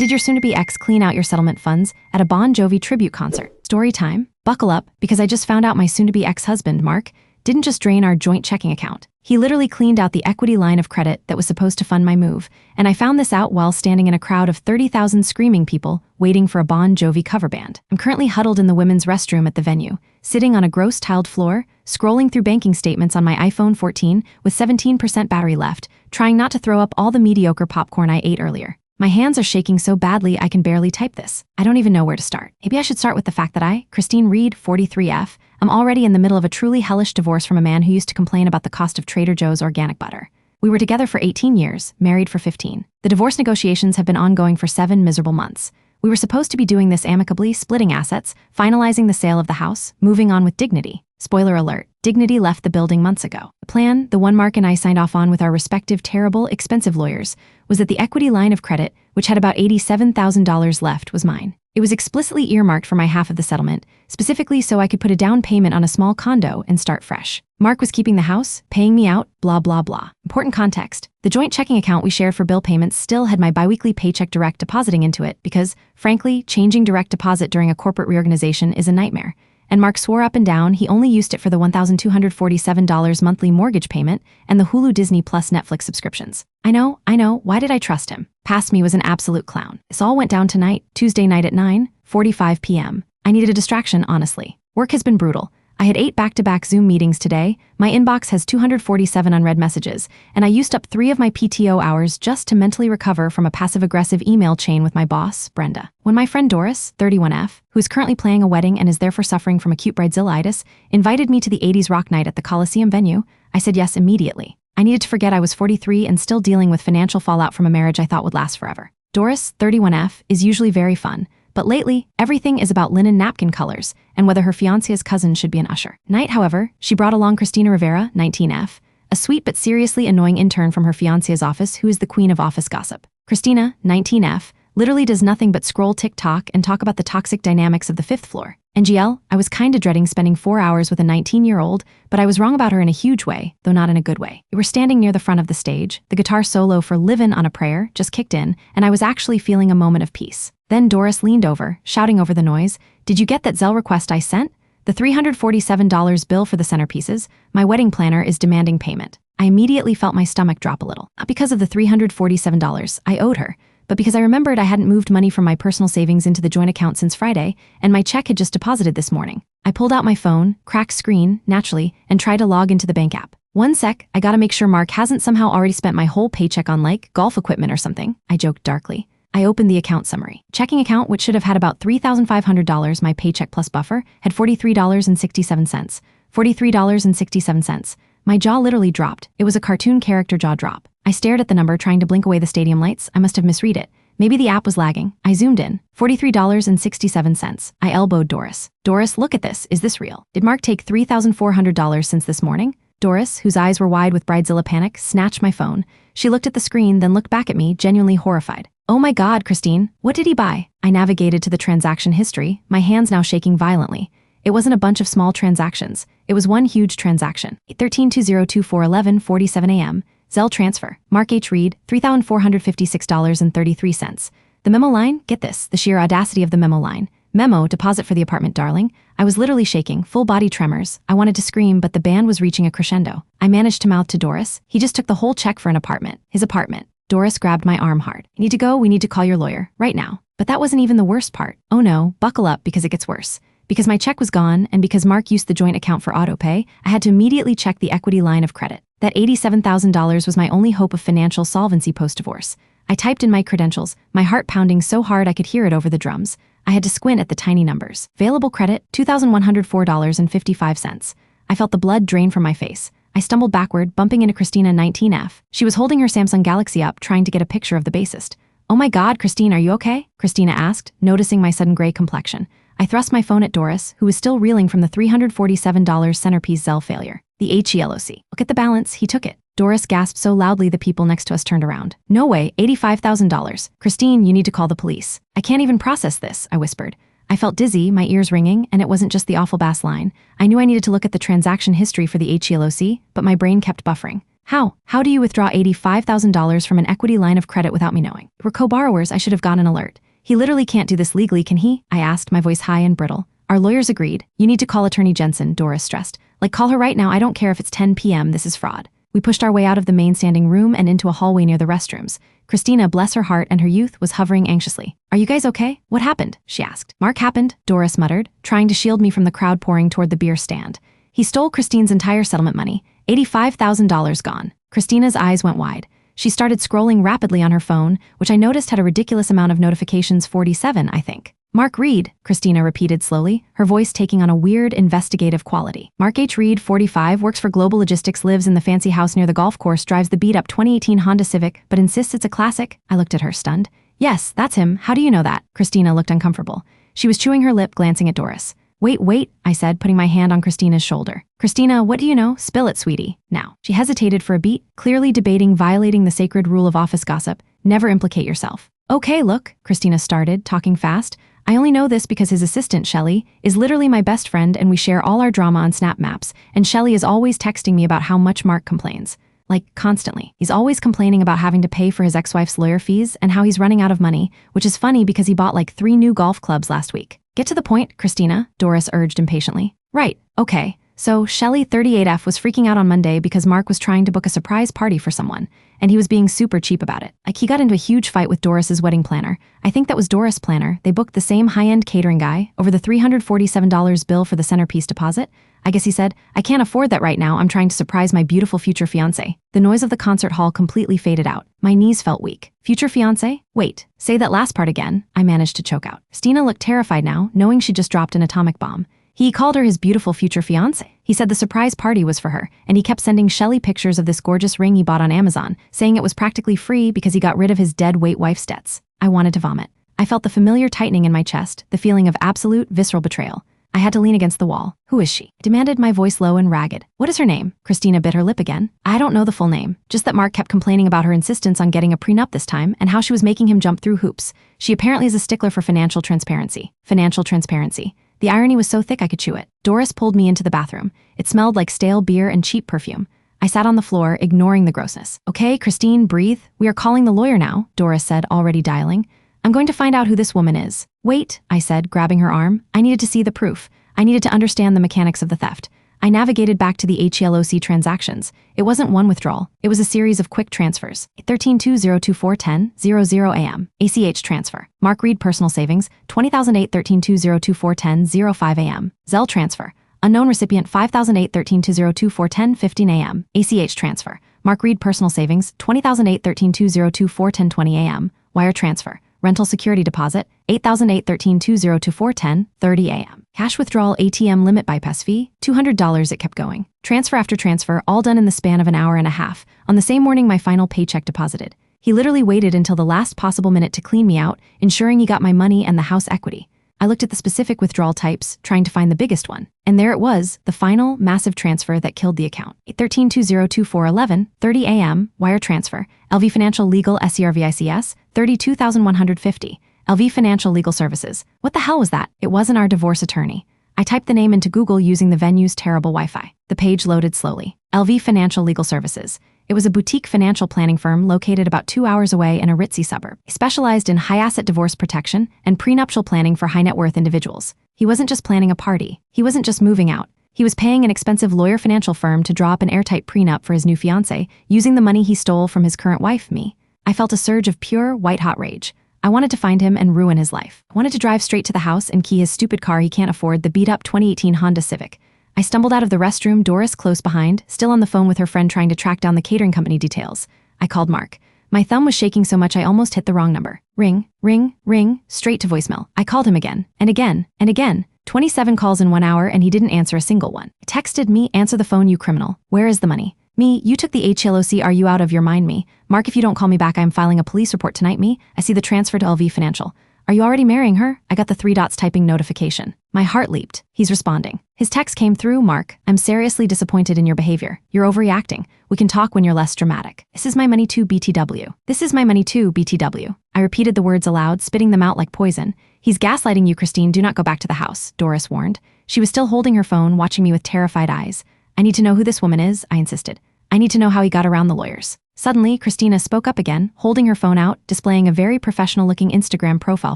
did your soon-to-be ex clean out your settlement funds at a Bon Jovi tribute concert? Story time. Buckle up, because I just found out my soon-to-be ex-husband, Mark, didn't just drain our joint checking account. He literally cleaned out the equity line of credit that was supposed to fund my move, and I found this out while standing in a crowd of 30,000 screaming people waiting for a Bon Jovi cover band. I'm currently huddled in the women's restroom at the venue, sitting on a gross tiled floor, scrolling through banking statements on my iPhone 14 with 17% battery left, trying not to throw up all the mediocre popcorn I ate earlier. My hands are shaking so badly I can barely type this. I don't even know where to start. Maybe I should start with the fact that I, Christine Reed, 43F, am already in the middle of a truly hellish divorce from a man who used to complain about the cost of Trader Joe's organic butter. We were together for 18 years, married for 15. The divorce negotiations have been ongoing for 7 miserable months. We were supposed to be doing this amicably, splitting assets, finalizing the sale of the house, moving on with dignity. Spoiler alert, dignity left the building months ago. The plan, the one Mark and I signed off on with our respective terrible, expensive lawyers, was that the equity line of credit, which had about $87,000 left, was mine. It was explicitly earmarked for my half of the settlement, specifically so I could put a down payment on a small condo and start fresh. Mark was keeping the house, paying me out, blah, blah, blah. Important context. The joint checking account we shared for bill payments still had my biweekly paycheck direct depositing into it because, frankly, changing direct deposit during a corporate reorganization is a nightmare. And Mark swore up and down he only used it for the $1,247 monthly mortgage payment and the Hulu Disney Plus Netflix subscriptions. I know, why did I trust him? Past me was an absolute clown. This all went down tonight, Tuesday night at 9:45 p.m. I needed a distraction, honestly. Work has been brutal. I had 8 back-to-back Zoom meetings today, my inbox has 247 unread messages, and I used up 3 of my PTO hours just to mentally recover from a passive-aggressive email chain with my boss, Brenda. When my friend Doris, 31F, who is currently planning a wedding and is therefore suffering from acute bridezilla-itis, invited me to the 80s rock night at the Coliseum venue, I said yes immediately. I needed to forget I was 43 and still dealing with financial fallout from a marriage I thought would last forever. Doris, 31F, is usually very fun, but lately, everything is about linen napkin colors and whether her fiancé's cousin should be an usher. Night, however, she brought along Christina Rivera, 19F, a sweet but seriously annoying intern from her fiancé's office who is the queen of office gossip. Christina, 19F, literally does nothing but scroll TikTok and talk about the toxic dynamics of the 5th floor. NGL, I was kinda dreading spending 4 hours with a 19-year-old, but I was wrong about her in a huge way, though not in a good way. We were standing near the front of the stage, the guitar solo for Livin' on a Prayer just kicked in, and I was actually feeling a moment of peace. Then Doris leaned over, shouting over the noise, "Did you get that Zelle request I sent? The $347 bill for the centerpieces, my wedding planner is demanding payment." I immediately felt my stomach drop a little. Not because of the $347 I owed her, but because I remembered I hadn't moved money from my personal savings into the joint account since Friday, and my check had just deposited this morning. I pulled out my phone, cracked screen, naturally, and tried to log into the bank app. "One sec, I gotta make sure Mark hasn't somehow already spent my whole paycheck on golf equipment or something," I joked darkly. I opened the account summary. Checking account, which should have had about $3,500, my paycheck plus buffer, had $43.67. $43.67. My jaw literally dropped. It was a cartoon character jaw drop. I stared at the number, trying to blink away the stadium lights. I must have misread it. Maybe the app was lagging. I zoomed in. $43.67. I elbowed Doris. "Doris, look at this. Is this real? Did Mark take $3,400 since this morning?" Doris, whose eyes were wide with bridezilla panic, snatched my phone. She looked at the screen, then looked back at me, genuinely horrified. "Oh my God, Christine, what did he buy?" I navigated to the transaction history, my hands now shaking violently. It wasn't a bunch of small transactions. It was one huge transaction. 13/20/24/11:47 a.m. Zelle transfer. Mark H. Reed, $3,456.33. The memo line? Get this, the sheer audacity of the memo line. "Memo, deposit for the apartment, darling." I was literally shaking, full body tremors. I wanted to scream, but the band was reaching a crescendo. I managed to mouth to Doris, "He just took the whole check for an apartment. His apartment." Doris grabbed my arm hard. "You need to go, we need to call your lawyer, right now." But that wasn't even the worst part. Oh no, buckle up because it gets worse. Because my check was gone, and because Mark used the joint account for autopay, I had to immediately check the equity line of credit. That $87,000 was my only hope of financial solvency post-divorce. I typed in my credentials, my heart pounding so hard I could hear it over the drums. I had to squint at the tiny numbers. Available credit, $2,104.55. I felt the blood drain from my face. I stumbled backward, bumping into Christina, 19F. She was holding her Samsung Galaxy up, trying to get a picture of the bassist. "Oh my God, Christine, are you okay?" Christina asked, noticing my sudden gray complexion. I thrust my phone at Doris, who was still reeling from the $347 centerpiece Zelle failure. The HELOC. "Look at the balance, he took it." Doris gasped so loudly the people next to us turned around. "No way, $85,000. Christine, you need to call the police." "I can't even process this," I whispered. I felt dizzy, my ears ringing, and it wasn't just the awful bass line. I knew I needed to look at the transaction history for the HELOC, but my brain kept buffering. How? How do you withdraw $85,000 from an equity line of credit without me knowing? We're co-borrowers, I should have gotten an alert. He literally can't do this legally, can he? I asked, my voice high and brittle. Our lawyers agreed. You need to call Attorney Jensen, Doris stressed. Like, call her right now, I don't care if it's 10 p.m., this is fraud. We pushed our way out of the main standing room and into a hallway near the restrooms. Christina, bless her heart and her youth, was hovering anxiously. Are you guys okay? What happened? She asked. Mark happened, Doris muttered, trying to shield me from the crowd pouring toward the beer stand. He stole Christine's entire settlement money, $85,000 gone. Christina's eyes went wide. She started scrolling rapidly on her phone, which I noticed had a ridiculous amount of notifications, 47, I think. Mark Reed, Christina repeated slowly, her voice taking on a weird, investigative quality. Mark H. Reed, 45, works for Global Logistics, lives in the fancy house near the golf course, drives the beat-up 2018 Honda Civic, but insists it's a classic. I looked at her, stunned. Yes, that's him. How do you know that? Christina looked uncomfortable. She was chewing her lip, glancing at Doris. Wait, I said, putting my hand on Christina's shoulder. Christina, what do you know? Spill it, sweetie. Now. She hesitated for a beat, clearly debating violating the sacred rule of office gossip. Never implicate yourself. Okay, look, Christina started, talking fast. I only know this because his assistant, Shelley, is literally my best friend and we share all our drama on Snap Maps, and Shelley is always texting me about how much Mark complains. Like, constantly. He's always complaining about having to pay for his ex-wife's lawyer fees and how he's running out of money, which is funny because he bought like 3 new golf clubs last week. Get to the point, Christina, Doris urged impatiently. Right, okay. So, Shelley 38F was freaking out on Monday because Mark was trying to book a surprise party for someone, and he was being super cheap about it. Like, he got into a huge fight with Doris's wedding planner. I think that was Doris' planner. They booked the same high-end catering guy over the $347 bill for the centerpiece deposit. I guess he said, I can't afford that right now, I'm trying to surprise my beautiful future fiancé. The noise of the concert hall completely faded out. My knees felt weak. Future fiancé? Wait, say that last part again. I managed to choke out. Stina looked terrified now, knowing she just dropped an atomic bomb. He called her his beautiful future fiancé. He said the surprise party was for her, and he kept sending Shelley pictures of this gorgeous ring he bought on Amazon, saying it was practically free because he got rid of his dead-weight wife's debts. I wanted to vomit. I felt the familiar tightening in my chest, the feeling of absolute, visceral betrayal. I had to lean against the wall. Who is she? Demanded, my voice low and ragged. What is her name? Christina bit her lip again. I don't know the full name, just that Mark kept complaining about her insistence on getting a prenup this time and how she was making him jump through hoops. She apparently is a stickler for financial transparency. Financial transparency. The irony was so thick I could chew it. Doris pulled me into the bathroom. It smelled like stale beer and cheap perfume. I sat on the floor, ignoring the grossness. Okay, Christine, breathe. We are calling the lawyer now, Doris said, already dialing. I'm going to find out who this woman is. Wait, I said, grabbing her arm. I needed to see the proof. I needed to understand the mechanics of the theft. I navigated back to the HELOC transactions. It wasn't one withdrawal. It was a series of quick transfers. 13-202-410-00 AM. ACH transfer. Mark Reed personal savings. 20,008 13-202-410-05 AM. Zelle transfer. Unknown recipient 5,008 13-202-410-15 AM. ACH transfer. Mark Reed personal savings. 20,008 13-202-410-20 AM. Wire transfer. Rental security deposit, 8,008 13-202-410-30 AM. Cash withdrawal ATM limit bypass fee, $200. It kept going. Transfer after transfer, all done in the span of an hour and a half. On the same morning my final paycheck deposited. He literally waited until the last possible minute to clean me out, ensuring he got my money and the house equity. I looked at the specific withdrawal types, trying to find the biggest one. And there it was, the final, massive transfer that killed the account. 13-202-411-30 AM, wire transfer. LV Financial Legal SERVICS, 32,150. LV Financial Legal Services. What the hell was that? It wasn't our divorce attorney. I typed the name into Google using the venue's terrible Wi-Fi. The page loaded slowly. LV Financial Legal Services. It was a boutique financial planning firm located about 2 hours away in a ritzy suburb. He specialized in high-asset divorce protection and prenuptial planning for high-net-worth individuals. He wasn't just planning a party. He wasn't just moving out. He was paying an expensive lawyer financial firm to draw up an airtight prenup for his new fiancée, using the money he stole from his current wife, me. I felt a surge of pure, white-hot rage. I wanted to find him and ruin his life. I wanted to drive straight to the house and key his stupid car he can't afford, the beat-up 2018 Honda Civic. I stumbled out of the restroom, Doris close behind, still on the phone with her friend trying to track down the catering company details. I called Mark. My thumb was shaking so much I almost hit the wrong number. Ring, ring, ring, straight to voicemail. I called him again, and again, and again. 27 calls in 1 hour and he didn't answer a single one. He texted me, answer the phone, you criminal. Where is the money? Me, you took the HELOC, are you out of your mind, me? Mark, if you don't call me back, I'm filing a police report tonight, me. I see the transfer to LV Financial. Are you already marrying her? I got the 3 dots typing notification. My heart leaped. He's responding. His text came through, Mark. I'm seriously disappointed in your behavior. You're overreacting. We can talk when you're less dramatic. This is my money too, BTW. This is my money too, BTW. I repeated the words aloud, spitting them out like poison. He's gaslighting you, Christine. Do not go back to the house, Doris warned. She was still holding her phone, watching me with terrified eyes. I need to know who this woman is, I insisted. I need to know how he got around the lawyers. Suddenly, Christina spoke up again, holding her phone out, displaying a very professional-looking Instagram profile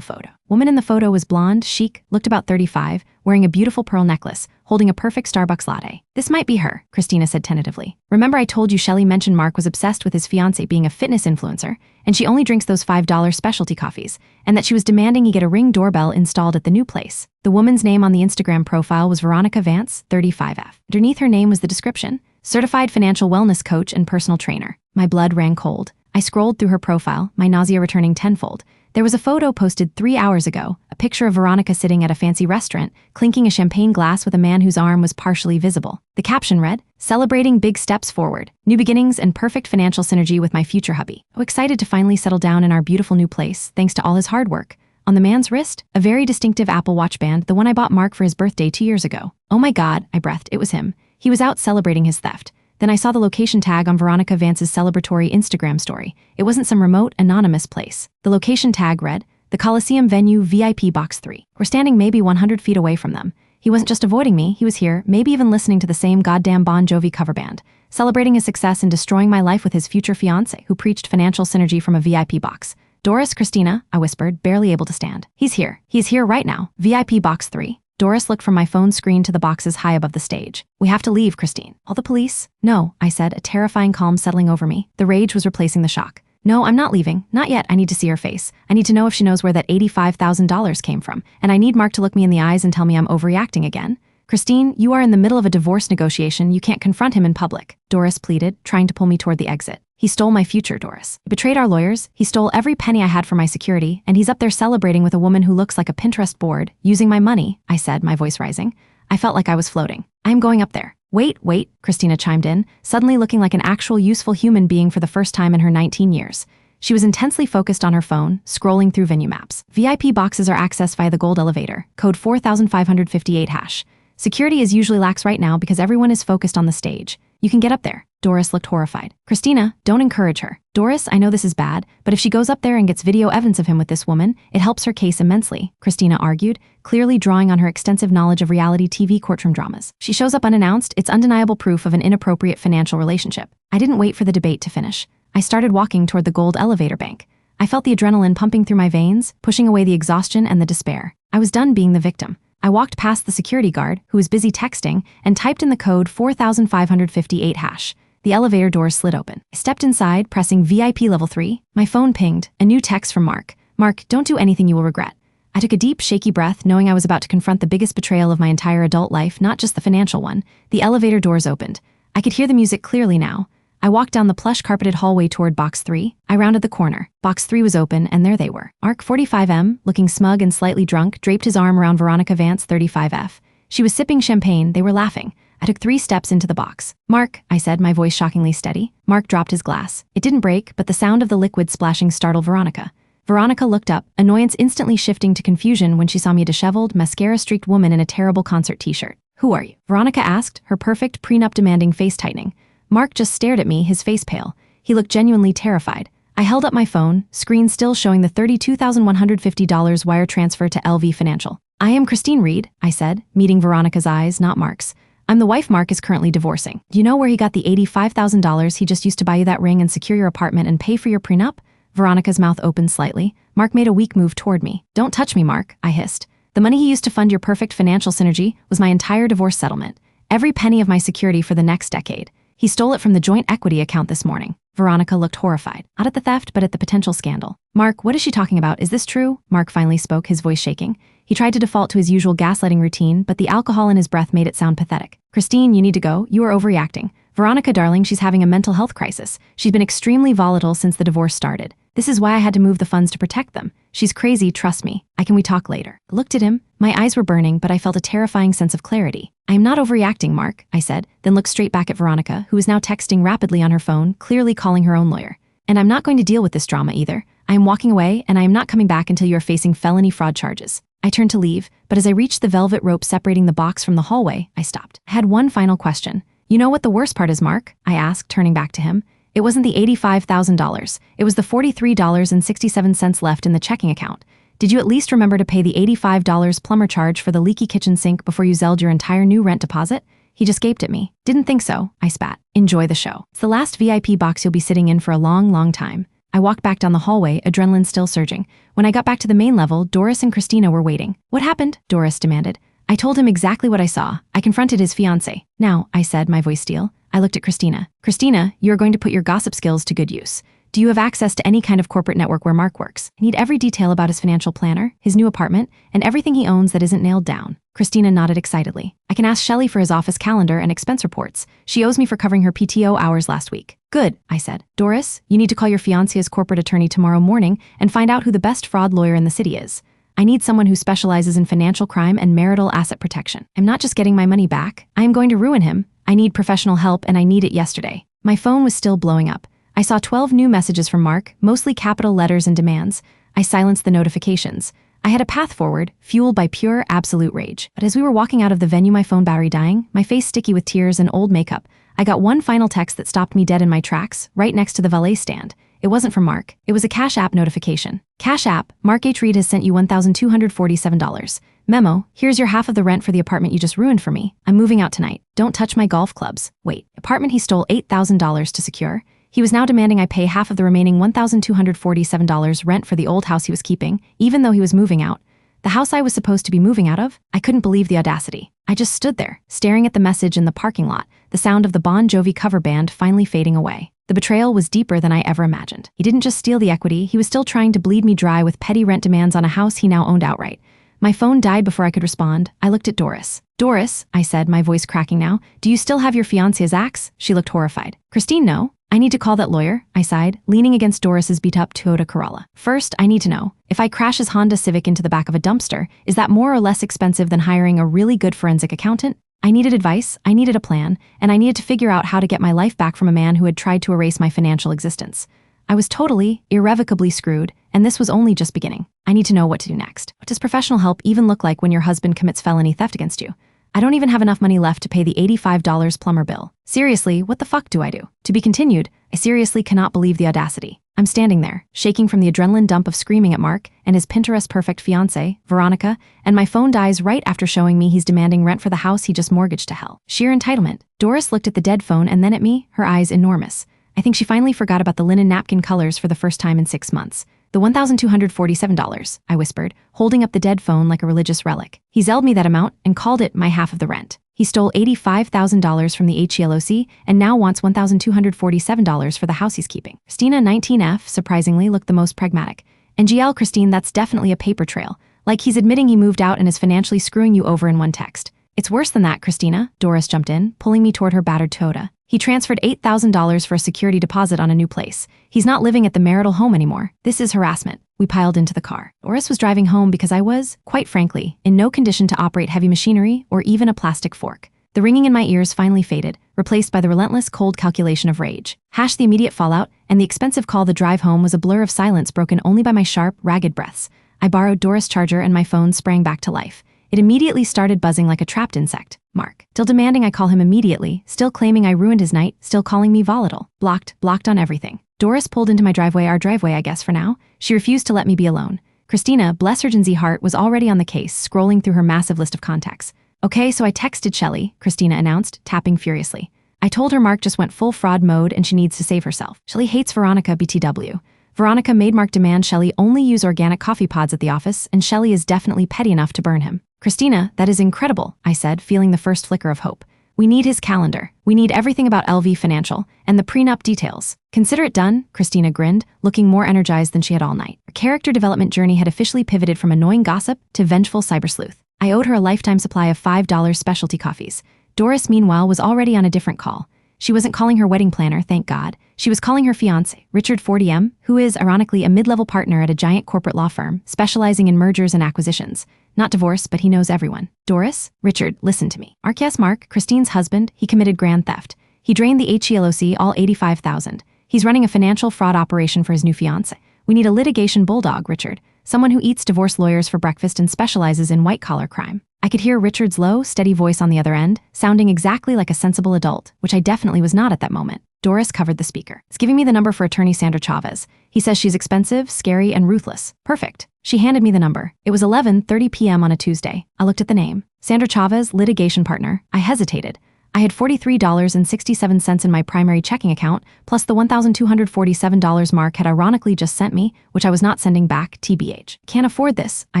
photo. Woman in the photo was blonde, chic, looked about 35, wearing a beautiful pearl necklace, holding a perfect Starbucks latte. This might be her, Christina said tentatively. Remember I told you Shelley mentioned Mark was obsessed with his fiancée being a fitness influencer, and she only drinks those $5 specialty coffees, and that she was demanding he get a Ring doorbell installed at the new place. The woman's name on the Instagram profile was Veronica Vance, 35F. Underneath her name was the description: certified financial wellness coach and personal trainer. My blood ran cold. I scrolled through her profile, my nausea returning tenfold. There was a photo posted 3 hours ago, a picture of Veronica sitting at a fancy restaurant, clinking a champagne glass with a man whose arm was partially visible. The caption read, "Celebrating big steps forward, new beginnings and perfect financial synergy with my future hubby. Oh, excited to finally settle down in our beautiful new place, thanks to all his hard work." On the man's wrist, a very distinctive Apple Watch band, the one I bought Mark for his birthday 2 years ago. Oh my God, I breathed, it was him. He was out celebrating his theft. Then I saw the location tag on Veronica Vance's celebratory Instagram story. It wasn't some remote, anonymous place. The location tag read, "The Coliseum Venue VIP Box 3. We're standing maybe 100 feet away from them. He wasn't just avoiding me, he was here, maybe even listening to the same goddamn Bon Jovi cover band, celebrating his success and destroying my life with his future fiancé who preached financial synergy from a VIP box. Doris, Christina," I whispered, barely able to stand. "He's here. He's here right now. VIP Box 3. Doris looked from my phone screen to the boxes high above the stage. "We have to leave, Christine." "All the police?" "No," I said, a terrifying calm settling over me. The rage was replacing the shock. "No, I'm not leaving. Not yet. I need to see her face. I need to know if she knows where that $85,000 came from. And I need Mark to look me in the eyes and tell me I'm overreacting again." "Christine, you are in the middle of a divorce negotiation. You can't confront him in public," Doris pleaded, trying to pull me toward the exit. "He stole my future, Doris. He betrayed our lawyers, he stole every penny I had for my security, and he's up there celebrating with a woman who looks like a Pinterest board, using my money," I said, my voice rising. I felt like I was floating. "I'm going up there." Wait, Christina chimed in, suddenly looking like an actual useful human being for the first time in her 19 years. She was intensely focused on her phone, scrolling through venue maps. "VIP boxes are accessed via the gold elevator, code 4558 hash. Security is usually lax right now because everyone is focused on the stage. You can get up there." Doris looked horrified. "Christina, don't encourage her." "Doris, I know this is bad, but if she goes up there and gets video evidence of him with this woman, it helps her case immensely," Christina argued, clearly drawing on her extensive knowledge of reality TV courtroom dramas. "She shows up unannounced, it's undeniable proof of an inappropriate financial relationship." I didn't wait for the debate to finish. I started walking toward the gold elevator bank. I felt the adrenaline pumping through my veins, pushing away the exhaustion and the despair. I was done being the victim. I walked past the security guard, who was busy texting, and typed in the code 4558 hash. The elevator doors slid open. I stepped inside, pressing VIP level 3. My phone pinged, a new text from Mark. "Mark, don't do anything you will regret." I took a deep, shaky breath, knowing I was about to confront the biggest betrayal of my entire adult life, not just the financial one. The elevator doors opened. I could hear the music clearly now. I walked down the plush carpeted hallway toward Box 3. I rounded the corner. Box 3 was open, and there they were. Mark 45M, looking smug and slightly drunk, draped his arm around Veronica Vance 35F. She was sipping champagne, they were laughing. I took 3 steps into the box. "Mark," I said, my voice shockingly steady. Mark dropped his glass. It didn't break, but the sound of the liquid splashing startled Veronica. Veronica looked up, annoyance instantly shifting to confusion when she saw me, a disheveled, mascara-streaked woman in a terrible concert t-shirt. "Who are you?" Veronica asked, her perfect, prenup-demanding face tightening. Mark just stared at me, his face pale. He looked genuinely terrified. I held up my phone, screen still showing the $32,150 wire transfer to LV Financial. "I am Christine Reed," I said, meeting Veronica's eyes, not Mark's. "I'm the wife Mark is currently divorcing. Do you know where he got the $85,000 he just used to buy you that ring and secure your apartment and pay for your prenup?" Veronica's mouth opened slightly. Mark made a weak move toward me. "Don't touch me, Mark," I hissed. "The money he used to fund your perfect financial synergy was my entire divorce settlement. Every penny of my security for the next decade. He stole it from the joint equity account this morning." Veronica looked horrified, not at the theft, but at the potential scandal. "Mark, what is she talking about? Is this true?" Mark finally spoke, his voice shaking. He tried to default to his usual gaslighting routine, but the alcohol in his breath made it sound pathetic. "Christine, you need to go. You are overreacting. Veronica, darling, she's having a mental health crisis. She's been extremely volatile since the divorce started. This is why I had to move the funds to protect them. She's crazy, trust me. Can we talk later?" I looked at him. My eyes were burning, but I felt a terrifying sense of clarity. "I am not overreacting, Mark," I said, then looked straight back at Veronica, who was now texting rapidly on her phone, clearly calling her own lawyer. "And I'm not going to deal with this drama either. I am walking away, and I am not coming back until you are facing felony fraud charges." I turned to leave, but as I reached the velvet rope separating the box from the hallway, I stopped. I had one final question. "You know what the worst part is, Mark?" I asked, turning back to him. "It wasn't the $85,000. It was the $43.67 left in the checking account. Did you at least remember to pay the $85 plumber charge for the leaky kitchen sink before you zelled your entire new rent deposit?" He just gaped at me. Didn't think so, I spat. Enjoy the show. It's the last VIP box you'll be sitting in for a long, long time. I walked back down the hallway, adrenaline still surging. When I got back to the main level, Doris and Christina were waiting. What happened? Doris demanded. I told him exactly what I saw. I confronted his fiancée. Now, I said, my voice steel. I looked at Christina. Christina, you are going to put your gossip skills to good use. Do you have access to any kind of corporate network where Mark works? I need every detail about his financial planner, his new apartment, and everything he owns that isn't nailed down. Christina nodded excitedly. I can ask Shelley for his office calendar and expense reports. She owes me for covering her PTO hours last week. Good, I said. Doris, you need to call your fiancé's corporate attorney tomorrow morning and find out who the best fraud lawyer in the city is. I need someone who specializes in financial crime and marital asset protection. I'm not just getting my money back. I am going to ruin him. I need professional help and I need it yesterday. My phone was still blowing up. I saw 12 new messages from Mark, mostly capital letters and demands. I silenced the notifications. I had a path forward, fueled by pure, absolute rage. But as we were walking out of the venue, my phone battery dying, my face sticky with tears and old makeup, I got one final text that stopped me dead in my tracks, right next to the valet stand. It wasn't from Mark. It was a Cash App notification. Cash App, Mark H. Reed has sent you $1,247. Memo, here's your half of the rent for the apartment you just ruined for me. I'm moving out tonight. Don't touch my golf clubs. Wait, apartment he stole $8,000 to secure? He was now demanding I pay half of the remaining $1,247 rent for the old house he was keeping, even though he was moving out. The house I was supposed to be moving out of? I couldn't believe the audacity. I just stood there, staring at the message in the parking lot, the sound of the Bon Jovi cover band finally fading away. The betrayal was deeper than I ever imagined. He didn't just steal the equity, he was still trying to bleed me dry with petty rent demands on a house he now owned outright. My phone died before I could respond. I looked at Doris. Doris, I said, my voice cracking now, do you still have your fiancé's axe? She looked horrified. Christine, no. I need to call that lawyer, I sighed, leaning against Doris's beat-up Toyota Corolla. First, I need to know, if I crash his Honda Civic into the back of a dumpster, is that more or less expensive than hiring a really good forensic accountant? I needed advice, I needed a plan, and I needed to figure out how to get my life back from a man who had tried to erase my financial existence. I was totally, irrevocably screwed, and this was only just beginning. I need to know what to do next. What does professional help even look like when your husband commits felony theft against you? I don't even have enough money left to pay the $85 plumber bill. Seriously, what the fuck do I do? To be continued, I seriously cannot believe the audacity. I'm standing there, shaking from the adrenaline dump of screaming at Mark and his Pinterest-perfect fiancée, Veronica, and my phone dies right after showing me he's demanding rent for the house he just mortgaged to hell. Sheer entitlement. Doris looked at the dead phone and then at me, her eyes enormous. I think she finally forgot about the linen napkin colors for the first time in 6 months. The $1,247, I whispered, holding up the dead phone like a religious relic. He zelled me that amount and called it my half of the rent. He stole $85,000 from the HELOC and now wants $1,247 for the house he's keeping. Christina, 19F, surprisingly looked the most pragmatic. And GL, Christine, that's definitely a paper trail. Like he's admitting he moved out and is financially screwing you over in one text. It's worse than that, Christina, Doris jumped in, pulling me toward her battered Toyota. He transferred $8,000 for a security deposit on a new place. He's not living at the marital home anymore. This is harassment. We piled into the car. Doris was driving home because I was, quite frankly, in no condition to operate heavy machinery or even a plastic fork. The ringing in my ears finally faded, replaced by the relentless cold calculation of rage. The immediate fallout, and the expensive call the drive home was a blur of silence broken only by my sharp, ragged breaths. I borrowed Doris' charger and my phone sprang back to life. It immediately started buzzing like a trapped insect. Mark. Still demanding I call him immediately, still claiming I ruined his night, still calling me volatile. Blocked on everything. Doris pulled into my driveway, our driveway I guess for now. She refused to let me be alone. Christina, bless her Gen Z heart, was already on the case, scrolling through her massive list of contacts. Okay, so I texted Shelley, Christina announced, tapping furiously. I told her Mark just went full fraud mode and she needs to save herself. Shelley hates Veronica, BTW. Veronica made Mark demand Shelley only use organic coffee pods at the office, and Shelley is definitely petty enough to burn him. Christina, that is incredible, I said, feeling the first flicker of hope. We need his calendar. We need everything about LV Financial and the prenup details. Consider it done, Christina grinned, looking more energized than she had all night. Her character development journey had officially pivoted from annoying gossip to vengeful cybersleuth. I owed her a lifetime supply of $5 specialty coffees. Doris, meanwhile, was already on a different call. She wasn't calling her wedding planner, thank God. She was calling her fiancé, Richard 40M, who is, ironically, a mid-level partner at a giant corporate law firm, specializing in mergers and acquisitions. Not divorce, but he knows everyone. Doris? Richard, listen to me. Mark, Christine's husband, he committed grand theft. He drained the HELOC, all $85,000. He's running a financial fraud operation for his new fiancé. We need a litigation bulldog, Richard. Someone who eats divorce lawyers for breakfast and specializes in white-collar crime. I could hear Richard's low, steady voice on the other end, sounding exactly like a sensible adult, which I definitely was not at that moment. Doris covered the speaker. It's giving me the number for attorney Sandra Chavez. He says she's expensive, scary, and ruthless. Perfect. She handed me the number. It was 11:30 p.m. on a Tuesday. I looked at the name. Sandra Chavez, litigation partner. I hesitated. I had $43.67 in my primary checking account, plus the $1,247 Mark had ironically just sent me, which I was not sending back, TBH. Can't afford this, I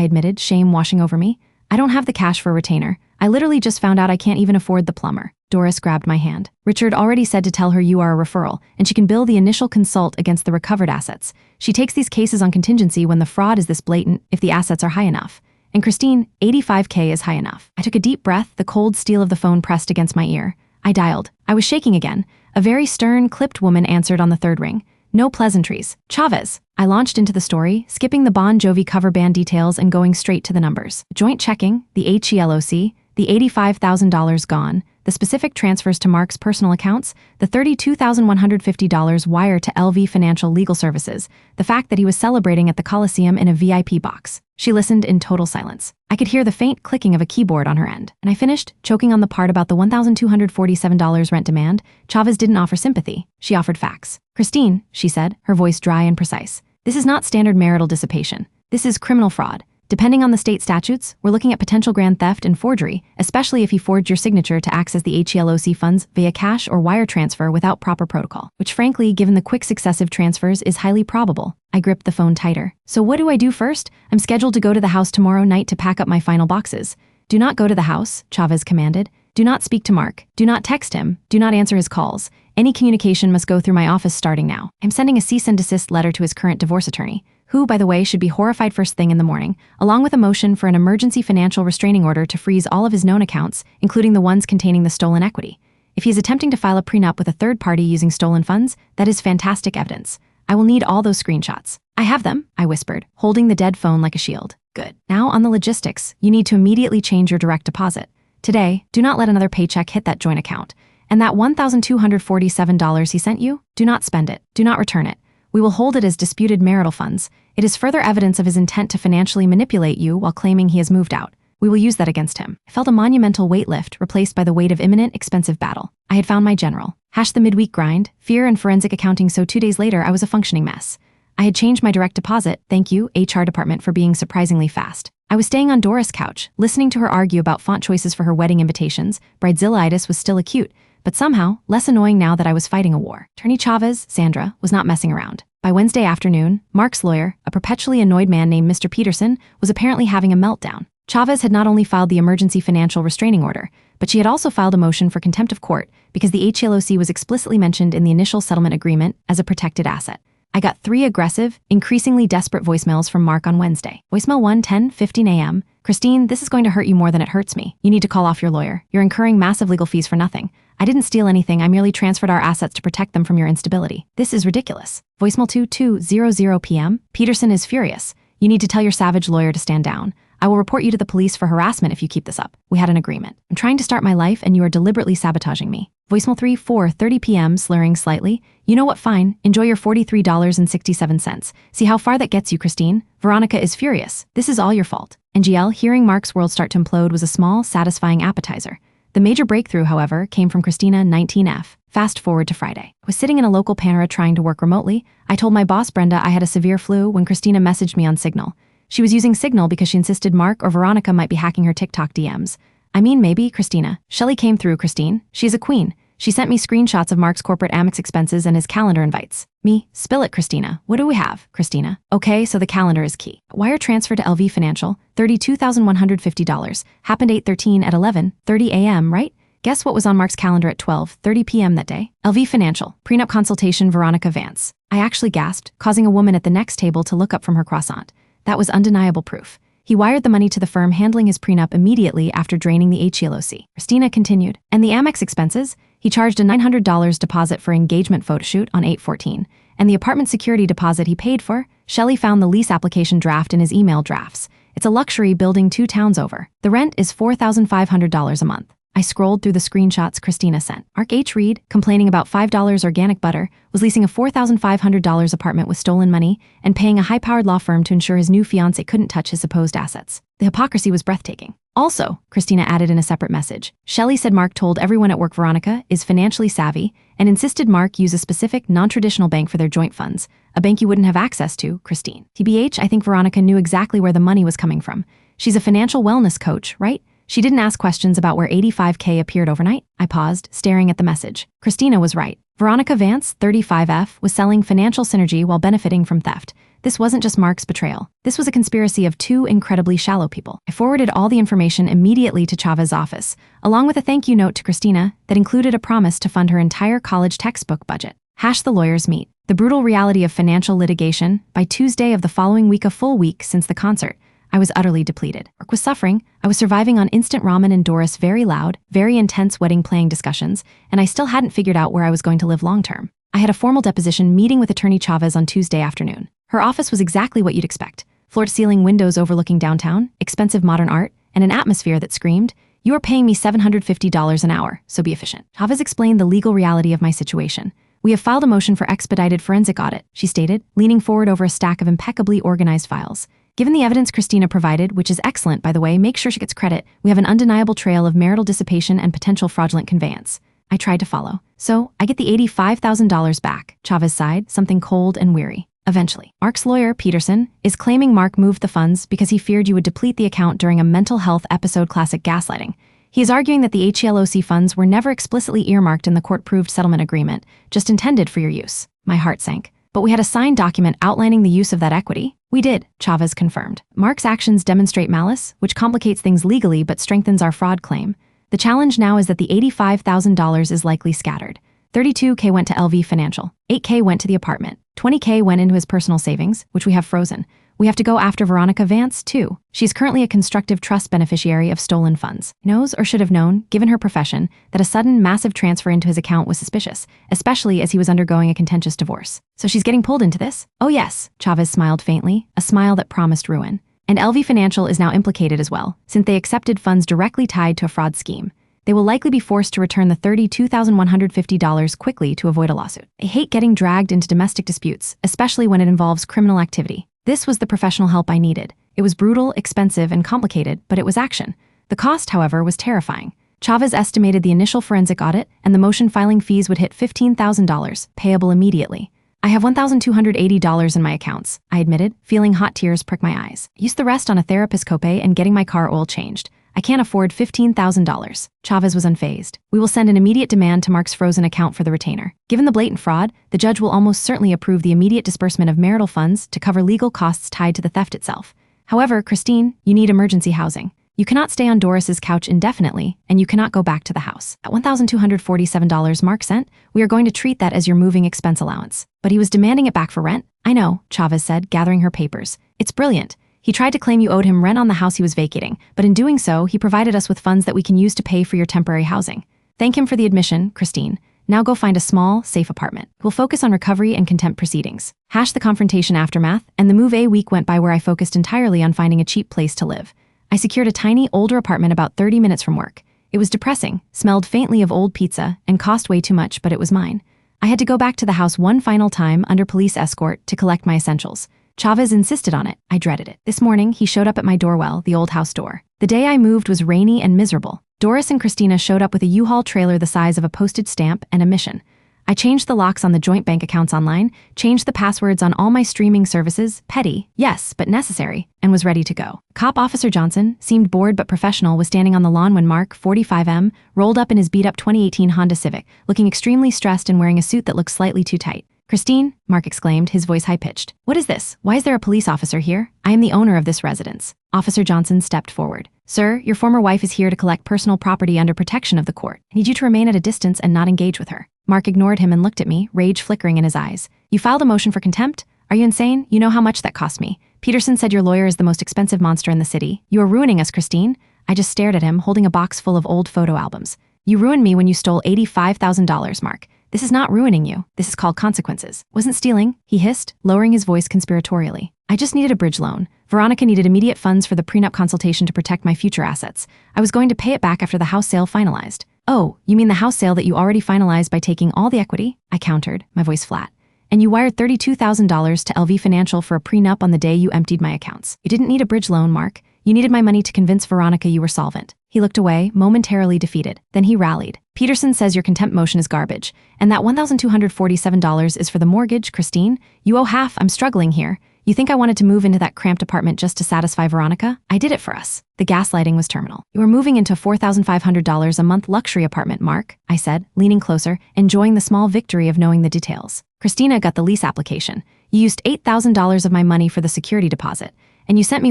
admitted, shame washing over me. I don't have the cash for a retainer. I literally just found out I can't even afford the plumber. Doris grabbed my hand. Richard already said to tell her you are a referral, and she can bill the initial consult against the recovered assets. She takes these cases on contingency when the fraud is this blatant, if the assets are high enough. And Christine, $85K is high enough. I took a deep breath, the cold steel of the phone pressed against my ear. I dialed. I was shaking again. A very stern, clipped woman answered on the third ring. No pleasantries. Chavez. I launched into the story, skipping the Bon Jovi cover band details and going straight to the numbers. Joint checking, the HELOC, the $85,000 gone, the specific transfers to Mark's personal accounts, the $32,150 wire to LV Financial Legal Services, the fact that he was celebrating at the Coliseum in a VIP box. She listened in total silence. I could hear the faint clicking of a keyboard on her end, and I finished, choking on the part about the $1,247 rent demand. Chavez didn't offer sympathy. She offered facts. Christine, she said, her voice dry and precise. This is not standard marital dissipation. This is criminal fraud. Depending on the state statutes, we're looking at potential grand theft and forgery, especially if he forged your signature to access the HELOC funds via cash or wire transfer without proper protocol, which frankly, given the quick successive transfers, is highly probable. I gripped the phone tighter. So what do I do first? I'm scheduled to go to the house tomorrow night to pack up my final boxes. Do not go to the house, Chavez commanded. Do not speak to Mark. Do not text him. Do not answer his calls. Any communication must go through my office starting now. I'm sending a cease and desist letter to his current divorce attorney, who, by the way, should be horrified first thing in the morning, along with a motion for an emergency financial restraining order to freeze all of his known accounts, including the ones containing the stolen equity. If he is attempting to file a prenup with a third party using stolen funds, that is fantastic evidence. I will need all those screenshots. I have them, I whispered, holding the dead phone like a shield. Good. Now on the logistics, you need to immediately change your direct deposit. Today, do not let another paycheck hit that joint account. And that $1,247 he sent you, do not spend it. Do not return it. We will hold it as disputed marital funds. It is further evidence of his intent to financially manipulate you while claiming he has moved out. We will use that against him. I felt a monumental weight lift replaced by the weight of imminent, expensive battle. I had found my general. Hash the midweek grind, fear and forensic accounting, so 2 days later I was a functioning mess. I had changed my direct deposit, thank you, HR department, for being surprisingly fast. I was staying on Doris' couch, listening to her argue about font choices for her wedding invitations. Bridezilla-itis was still acute, but somehow less annoying now that I was fighting a war. Attorney Chavez, Sandra, was not messing around. By Wednesday afternoon, Mark's lawyer, a perpetually annoyed man named Mr. Peterson, was apparently having a meltdown. Chavez had not only filed the emergency financial restraining order, but she had also filed a motion for contempt of court because the HELOC was explicitly mentioned in the initial settlement agreement as a protected asset. I got 3 aggressive, increasingly desperate voicemails from Mark on Wednesday. Voicemail 1, 10:15 a.m. Christine, this is going to hurt you more than it hurts me. You need to call off your lawyer. You're incurring massive legal fees for nothing. I didn't steal anything. I merely transferred our assets to protect them from your instability. This is ridiculous. Voicemail 2:00 p.m. Peterson is furious. You need to tell your savage lawyer to stand down. I will report you to the police for harassment if you keep this up. We had an agreement. I'm trying to start my life and you are deliberately sabotaging me. Voicemail 4:30 p.m. slurring slightly. You know what, fine. Enjoy your $43.67. See how far that gets you, Christine. Veronica is furious. This is all your fault. NGL, hearing Mark's world start to implode was a small, satisfying appetizer. The major breakthrough, however, came from Christina, 19F. Fast forward to Friday. I was sitting in a local Panera trying to work remotely. I told my boss, Brenda, I had a severe flu when Christina messaged me on Signal. She was using Signal because she insisted Mark or Veronica might be hacking her TikTok DMs. I mean, maybe, Christina. Shelley came through, Christine. She's a queen. She sent me screenshots of Mark's corporate Amex expenses and his calendar invites. Me, spill it, Christina. What do we have, Christina? Okay, so the calendar is key. Wire transfer to LV Financial, $32,150. Happened 8:13 at 11:30 a.m., right? Guess what was on Mark's calendar at 12:30 p.m. that day? LV Financial, prenup consultation, Veronica Vance. I actually gasped, causing a woman at the next table to look up from her croissant. That was undeniable proof. He wired the money to the firm handling his prenup immediately after draining the HELOC. Christina continued. And the Amex expenses? He charged a $900 deposit for engagement photoshoot on 8/14. And the apartment security deposit he paid for? Shelley found the lease application draft in his email drafts. It's a luxury building 2 towns over. The rent is $4,500 a month. I scrolled through the screenshots Christina sent. Mark H. Reed, complaining about $5 organic butter, was leasing a $4,500 apartment with stolen money and paying a high-powered law firm to ensure his new fiancé couldn't touch his supposed assets. The hypocrisy was breathtaking. Also, Christina added in a separate message, Shelley said Mark told everyone at work Veronica is financially savvy and insisted Mark use a specific, non-traditional bank for their joint funds, a bank you wouldn't have access to, Christine. TBH, I think Veronica knew exactly where the money was coming from. She's a financial wellness coach, right? She didn't ask questions about where 85K appeared overnight. I paused, staring at the message. Christina was right. Veronica Vance, 35F, was selling financial synergy while benefiting from theft. This wasn't just Mark's betrayal. This was a conspiracy of two incredibly shallow people. I forwarded all the information immediately to Chavez's office, along with a thank you note to Christina that included a promise to fund her entire college textbook budget. The lawyers meet. The brutal reality of financial litigation. By Tuesday of the following week, a full week since the concert, I was utterly depleted. Mark was suffering. I was surviving on instant ramen and Doris' very loud, very intense wedding playing discussions, and I still hadn't figured out where I was going to live long-term. I had a formal deposition meeting with attorney Chavez on Tuesday afternoon. Her office was exactly what you'd expect. Floor-to-ceiling windows overlooking downtown, expensive modern art, and an atmosphere that screamed, "You are paying me $750 an hour, so be efficient." Chavez explained the legal reality of my situation. "We have filed a motion for expedited forensic audit," she stated, leaning forward over a stack of impeccably organized files. "Given the evidence Christina provided, which is excellent, by the way, make sure she gets credit, we have an undeniable trail of marital dissipation and potential fraudulent conveyance." I tried to follow. "So, I get the $85,000 back," Chavez sighed, something cold and weary. "Eventually." Mark's lawyer, Peterson, is claiming Mark moved the funds because he feared you would deplete the account during a mental health episode, classic gaslighting. He is arguing that the HELOC funds were never explicitly earmarked in the court-approved settlement agreement, just intended for your use. My heart sank. "But we had a signed document outlining the use of that equity." "We did," Chavez confirmed. "Mark's actions demonstrate malice, which complicates things legally but strengthens our fraud claim. The challenge now is that the $85,000 is likely scattered. $32K went to LV Financial, $8K went to the apartment, $20K went into his personal savings, which we have frozen. We have to go after Veronica Vance, too. She's currently a constructive trust beneficiary of stolen funds. Knows or should have known, given her profession, that a sudden massive transfer into his account was suspicious, especially as he was undergoing a contentious divorce. So she's getting pulled into this?" "Oh yes," Chavez smiled faintly, a smile that promised ruin. "And LV Financial is now implicated as well, since they accepted funds directly tied to a fraud scheme. They will likely be forced to return the $32,150 quickly to avoid a lawsuit. I hate getting dragged into domestic disputes, especially when it involves criminal activity. This was the professional help I needed. It was brutal, expensive, and complicated, but it was action. The cost, however, was terrifying. Chavez estimated the initial forensic audit and the motion filing fees would hit $15,000, payable immediately. I have $1,280 in my accounts," I admitted, feeling hot tears prick my eyes. "Use the rest on a therapist copay and getting my car oil changed. I can't afford $15,000. Chavez was unfazed. "We will send an immediate demand to Mark's frozen account for the retainer. Given the blatant fraud, the judge will almost certainly approve the immediate disbursement of marital funds to cover legal costs tied to the theft itself. However, Christine, you need emergency housing. You cannot stay on Doris's couch indefinitely, and you cannot go back to the house." At $1,247 Mark sent, "We are going to treat that as your moving expense allowance." "But he was demanding it back for rent." "I know," Chavez said, gathering her papers. "It's brilliant. He tried to claim you owed him rent on the house he was vacating, but in doing so, he provided us with funds that we can use to pay for your temporary housing. Thank him for the admission, Christine. Now go find a small, safe apartment. We'll focus on recovery and contempt proceedings." Hash the confrontation aftermath, and the move a week went by where I focused entirely on finding a cheap place to live. I secured a tiny, older apartment about 30 minutes from work. It was depressing, smelled faintly of old pizza, and cost way too much, but it was mine. I had to go back to the house one final time under police escort to collect my essentials. Chavez insisted on it. I dreaded it. This morning, he showed up at my doorwell, the old house door. The day I moved was rainy and miserable. Doris and Christina showed up with a U-Haul trailer the size of a postage stamp and a mission. I changed the locks on the joint bank accounts online, changed the passwords on all my streaming services, petty, yes, but necessary, and was ready to go. Cop Officer Johnson, seemed bored but professional, was standing on the lawn when Mark, 45M, rolled up in his beat-up 2018 Honda Civic, looking extremely stressed and wearing a suit that looked slightly too tight. "Christine," Mark exclaimed, his voice high-pitched. "What is this? Why is there a police officer here? I am the owner of this residence." Officer Johnson stepped forward. "Sir, your former wife is here to collect personal property under protection of the court. I need you to remain at a distance and not engage with her." Mark ignored him and looked at me, rage flickering in his eyes. "You filed a motion for contempt? Are you insane? You know how much that cost me. Peterson said your lawyer is the most expensive monster in the city. You are ruining us, Christine." I just stared at him, holding a box full of old photo albums. "You ruined me when you stole $85,000, Mark. This is not ruining you. This is called consequences." "Wasn't stealing," he hissed, lowering his voice conspiratorially. "I just needed a bridge loan. Veronica needed immediate funds for the prenup consultation to protect my future assets. I was going to pay it back after the house sale finalized." "Oh, you mean the house sale that you already finalized by taking all the equity?" I countered, my voice flat. "And you wired $32,000 to LV Financial for a prenup on the day you emptied my accounts. You didn't need a bridge loan, Mark. You needed my money to convince Veronica you were solvent." He looked away, momentarily defeated. Then he rallied. "Peterson says your contempt motion is garbage, and that $1,247 is for the mortgage, Christine. You owe half. I'm struggling here. You think I wanted to move into that cramped apartment just to satisfy Veronica? I did it for us. The gaslighting was terminal. You were moving into a $4,500 a month luxury apartment, Mark, I said, leaning closer, enjoying the small victory of knowing the details. Christina got the lease application. You used $8,000 of my money for the security deposit, and you sent me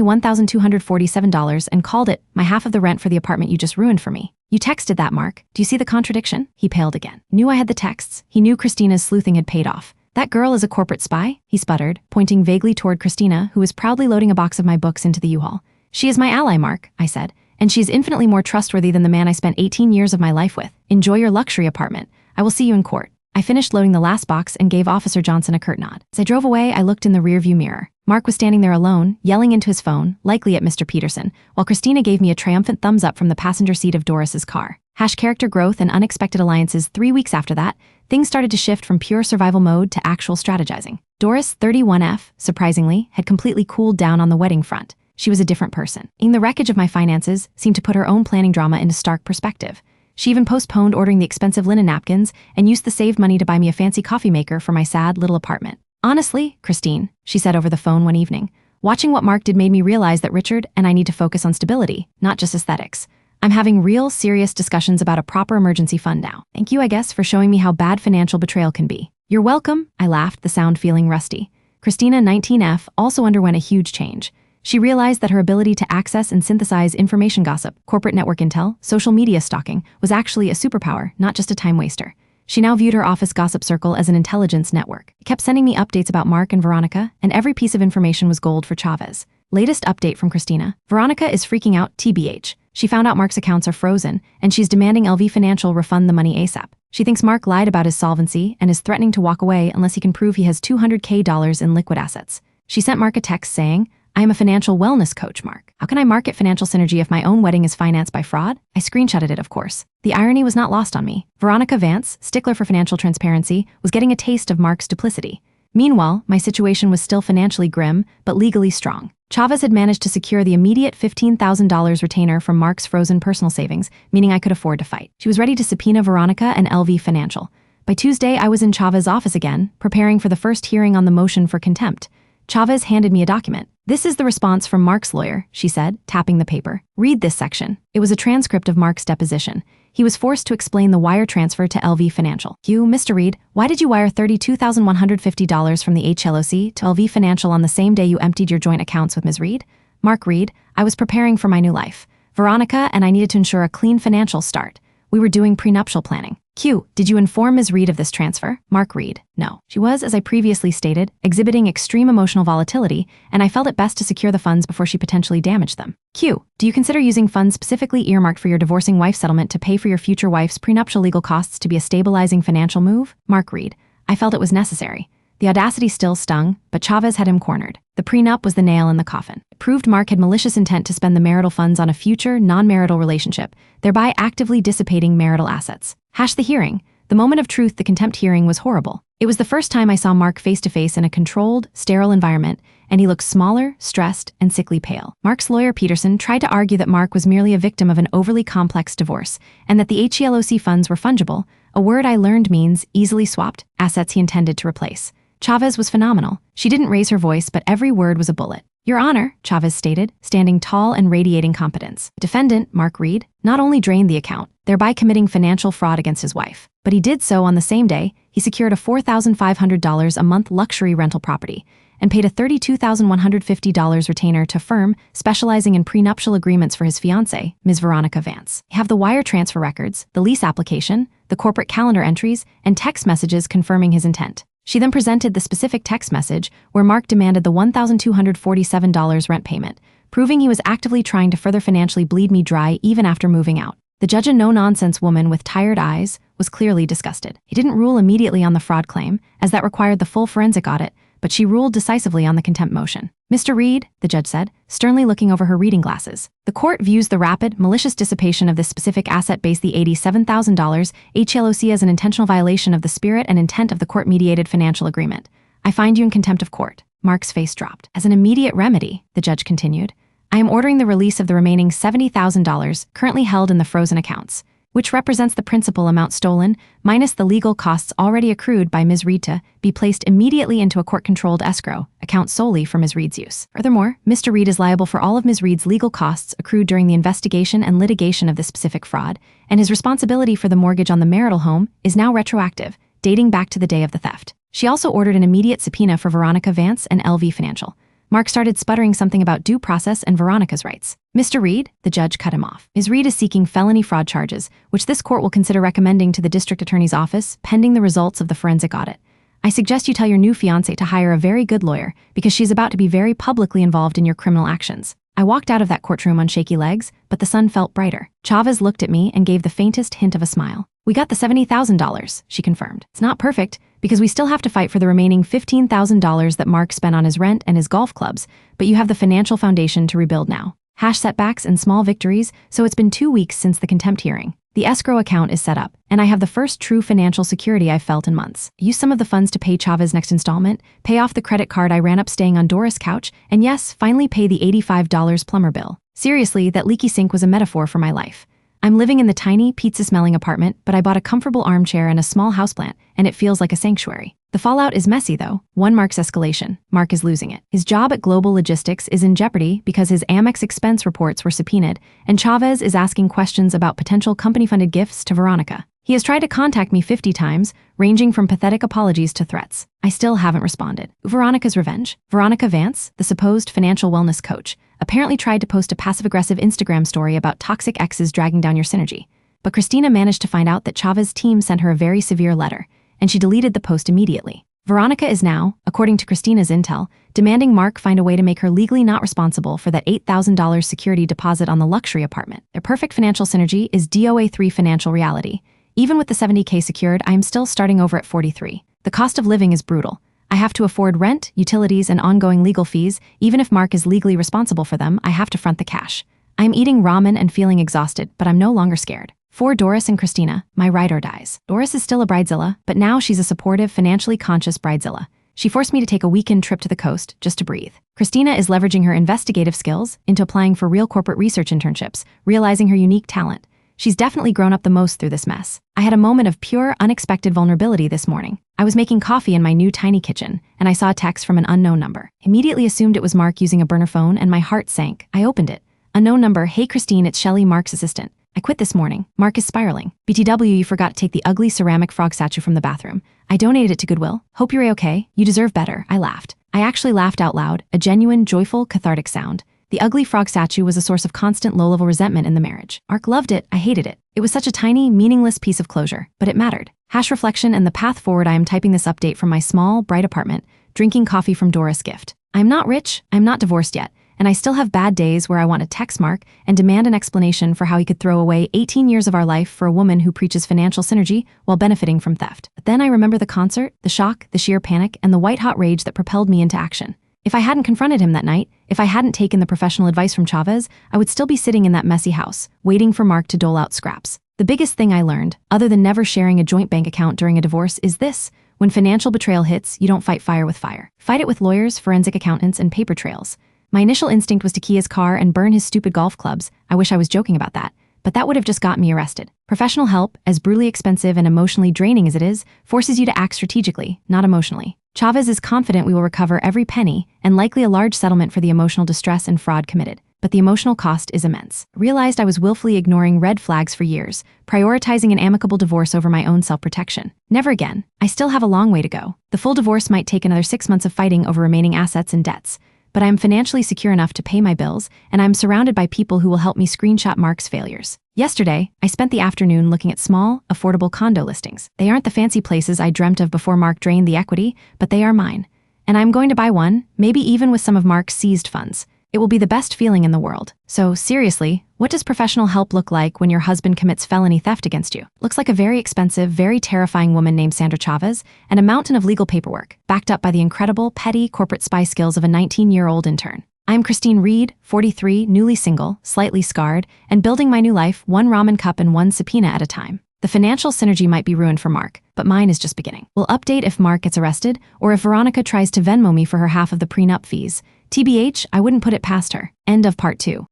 $1,247 and called it my half of the rent for the apartment you just ruined for me. You texted that, Mark. Do you see the contradiction? He paled again. Knew I had the texts. He knew Christina's sleuthing had paid off. That girl is a corporate spy, he sputtered, pointing vaguely toward Christina, who was proudly loading a box of my books into the U-Haul. She is my ally, Mark, I said, and she is infinitely more trustworthy than the man I spent 18 years of my life with. Enjoy your luxury apartment. I will see you in court. I finished loading the last box and gave Officer Johnson a curt nod. As I drove away, I looked in the rearview mirror. Mark was standing there alone, yelling into his phone, likely at Mr. Peterson, while Christina gave me a triumphant thumbs up from the passenger seat of Doris's car. Character growth and unexpected alliances. 3 weeks after that, things started to shift from pure survival mode to actual strategizing. Doris, 31F, surprisingly, had completely cooled down on the wedding front. She was a different person. The wreckage of my finances seemed to put her own planning drama into stark perspective. She even postponed ordering the expensive linen napkins and used the saved money to buy me a fancy coffee maker for my sad little apartment. Honestly, Christine, she said over the phone one evening, watching what Mark did made me realize that Richard and I need to focus on stability, not just aesthetics. I'm having real, serious discussions about a proper emergency fund now. Thank you, I guess, for showing me how bad financial betrayal can be. You're welcome, I laughed, the sound feeling rusty. Christina, 19F, also underwent a huge change. She realized that her ability to access and synthesize information gossip, corporate network intel, social media stalking, was actually a superpower, not just a time waster. She now viewed her office gossip circle as an intelligence network. It kept sending me updates about Mark and Veronica, and every piece of information was gold for Chavez. Latest update from Christina. Veronica is freaking out, TBH. She found out Mark's accounts are frozen, and she's demanding LV Financial refund the money ASAP. She thinks Mark lied about his solvency and is threatening to walk away unless he can prove he has $200K in liquid assets. She sent Mark a text saying, I am a financial wellness coach, Mark. How can I market financial synergy if my own wedding is financed by fraud? I screenshotted it, of course. The irony was not lost on me. Veronica Vance, stickler for financial transparency, was getting a taste of Mark's duplicity. Meanwhile, my situation was still financially grim, but legally strong. Chavez had managed to secure the immediate $15,000 retainer from Mark's frozen personal savings, meaning I could afford to fight. She was ready to subpoena Veronica and LV Financial. By Tuesday, I was in Chavez's office again, preparing for the first hearing on the motion for contempt. Chavez handed me a document. This is the response from Mark's lawyer, she said, tapping the paper. Read this section. It was a transcript of Mark's deposition. He was forced to explain the wire transfer to LV Financial. You, Mr. Reed, why did you wire $32,150 from the HLOC to LV Financial on the same day you emptied your joint accounts with Ms. Reed? Mark Reed, I was preparing for my new life. Veronica and I needed to ensure a clean financial start. We were doing prenuptial planning. Q, did you inform Ms. Reed of this transfer? Mark Reed, no. She was, as I previously stated, exhibiting extreme emotional volatility, and I felt it best to secure the funds before she potentially damaged them. Q, do you consider using funds specifically earmarked for your divorcing wife settlement to pay for your future wife's prenuptial legal costs to be a stabilizing financial move? Mark Reed, I felt it was necessary. The audacity still stung, but Chavez had him cornered. The prenup was the nail in the coffin. It proved Mark had malicious intent to spend the marital funds on a future, non-marital relationship, thereby actively dissipating marital assets. The hearing. The moment of truth, the contempt hearing, was horrible. It was the first time I saw Mark face-to-face in a controlled, sterile environment, and he looked smaller, stressed, and sickly pale. Mark's lawyer, Peterson, tried to argue that Mark was merely a victim of an overly complex divorce, and that the HELOC funds were fungible, a word I learned means easily swapped, assets he intended to replace. Chavez was phenomenal. She didn't raise her voice, but every word was a bullet. Your Honor, Chavez stated, standing tall and radiating competence. Defendant, Mark Reed, not only drained the account, thereby committing financial fraud against his wife, but he did so on the same day he secured a $4,500 a month luxury rental property and paid a $32,150 retainer to firm specializing in prenuptial agreements for his fiancée, Ms. Veronica Vance. You have the wire transfer records, the lease application, the corporate calendar entries, and text messages confirming his intent. She then presented the specific text message where Mark demanded the $1,247 rent payment, proving he was actively trying to further financially bleed me dry even after moving out. The judge, a no-nonsense woman with tired eyes, was clearly disgusted. He didn't rule immediately on the fraud claim, as that required the full forensic audit, but she ruled decisively on the contempt motion. Mr. Reed, the judge said, sternly looking over her reading glasses, the court views the rapid, malicious dissipation of this specific asset base, the $87,000 HLOC, as an intentional violation of the spirit and intent of the court-mediated financial agreement. I find you in contempt of court. Mark's face dropped. As an immediate remedy, the judge continued, I am ordering the release of the remaining $70,000 currently held in the frozen accounts. which represents the principal amount stolen, minus the legal costs already accrued by Ms. Reed to be placed immediately into a court-controlled escrow account solely for Ms. Reed's use. Furthermore, Mr. Reed is liable for all of Ms. Reed's legal costs accrued during the investigation and litigation of this specific fraud, and his responsibility for the mortgage on the marital home is now retroactive, dating back to the day of the theft. She also ordered an immediate subpoena for Veronica Vance and LV Financial. Mark started sputtering something about due process and Veronica's rights. Mr. Reed, the judge cut him off. Ms. Reed is seeking felony fraud charges, which this court will consider recommending to the district attorney's office pending the results of the forensic audit. I suggest you tell your new fiancé to hire a very good lawyer because she's about to be very publicly involved in your criminal actions. I walked out of that courtroom on shaky legs, but the sun felt brighter. Chavez looked at me and gave the faintest hint of a smile. We got the $70,000, she confirmed. It's not perfect, because we still have to fight for the remaining $15,000 that Mark spent on his rent and his golf clubs, but you have the financial foundation to rebuild now. Setbacks and small victories, so it's been 2 weeks since the contempt hearing. The escrow account is set up, and I have the first true financial security I've felt in months. Use some of the funds to pay Chavez's next installment, pay off the credit card I ran up staying on Doris' couch, and yes, finally pay the $85 plumber bill. Seriously, that leaky sink was a metaphor for my life. I'm living in the tiny, pizza-smelling apartment, but I bought a comfortable armchair and a small houseplant, and it feels like a sanctuary. The fallout is messy, though. One, Mark's escalation. Mark is losing it. His job at Global Logistics is in jeopardy because his Amex expense reports were subpoenaed, and Chavez is asking questions about potential company-funded gifts to Veronica. He has tried to contact me 50 times, ranging from pathetic apologies to threats. I still haven't responded. Veronica's revenge. Veronica Vance, the supposed financial wellness coach, apparently tried to post a passive-aggressive Instagram story about toxic exes dragging down your synergy. But Christina managed to find out that Chavez's team sent her a very severe letter, and she deleted the post immediately. Veronica is now, according to Christina's intel, demanding Mark find a way to make her legally not responsible for that $8,000 security deposit on the luxury apartment. Their perfect financial synergy is DOA3 financial reality. Even with the $70K secured, I am still starting over at 43. The cost of living is brutal. I have to afford rent, utilities, and ongoing legal fees. Even if Mark is legally responsible for them, I have to front the cash. I'm eating ramen and feeling exhausted, but I'm no longer scared. For Doris and Christina, my ride or dies. Doris is still a bridezilla, but now she's a supportive, financially conscious bridezilla. She forced me to take a weekend trip to the coast just to breathe. Christina is leveraging her investigative skills into applying for real corporate research internships, realizing her unique talent. She's definitely grown up the most through this mess. I had a moment of pure, unexpected vulnerability this morning. I was making coffee in my new tiny kitchen, and I saw a text from an unknown number. Immediately assumed it was Mark using a burner phone, and my heart sank. I opened it. Unknown number, hey Christine, it's Shelley, Mark's assistant. I quit this morning. Mark is spiraling. BTW, you forgot to take the ugly ceramic frog statue from the bathroom. I donated it to Goodwill. Hope you're okay. You deserve better. I laughed. I actually laughed out loud, a genuine, joyful, cathartic sound. The ugly frog statue was a source of constant low-level resentment in the marriage. Mark loved it, I hated it. It was such a tiny, meaningless piece of closure, but it mattered. Reflection and the path forward. I am typing this update from my small, bright apartment, drinking coffee from Doris' gift. I'm not rich, I'm not divorced yet, and I still have bad days where I want to text Mark and demand an explanation for how he could throw away 18 years of our life for a woman who preaches financial synergy while benefiting from theft. But then I remember the concert, the shock, the sheer panic, and the white-hot rage that propelled me into action. If I hadn't confronted him that night, if I hadn't taken the professional advice from Chavez, I would still be sitting in that messy house, waiting for Mark to dole out scraps. The biggest thing I learned, other than never sharing a joint bank account during a divorce, is this: when financial betrayal hits, you don't fight fire with fire. Fight it with lawyers, forensic accountants, and paper trails. My initial instinct was to key his car and burn his stupid golf clubs. I wish I was joking about that, but that would have just gotten me arrested. Professional help, as brutally expensive and emotionally draining as it is, forces you to act strategically, not emotionally. Chavez is confident we will recover every penny and likely a large settlement for the emotional distress and fraud committed. But the emotional cost is immense. I realized I was willfully ignoring red flags for years, prioritizing an amicable divorce over my own self-protection. Never again. I still have a long way to go. The full divorce might take another 6 months of fighting over remaining assets and debts, but I am financially secure enough to pay my bills, and I'm surrounded by people who will help me screenshot Mark's failures. Yesterday, I spent the afternoon looking at small, affordable condo listings. They aren't the fancy places I dreamt of before Mark drained the equity, but they are mine. And I'm going to buy one, maybe even with some of Mark's seized funds. It will be the best feeling in the world. So seriously, what does professional help look like when your husband commits felony theft against you? Looks like a very expensive, very terrifying woman named Sandra Chavez and a mountain of legal paperwork, backed up by the incredible, petty corporate spy skills of a 19-year-old intern. I'm Christine Reed, 43, newly single, slightly scarred, and building my new life one ramen cup and one subpoena at a time. The financial synergy might be ruined for Mark, but mine is just beginning. We'll update if Mark gets arrested or if Veronica tries to Venmo me for her half of the prenup fees. TBH, I wouldn't put it past her. End of part 2.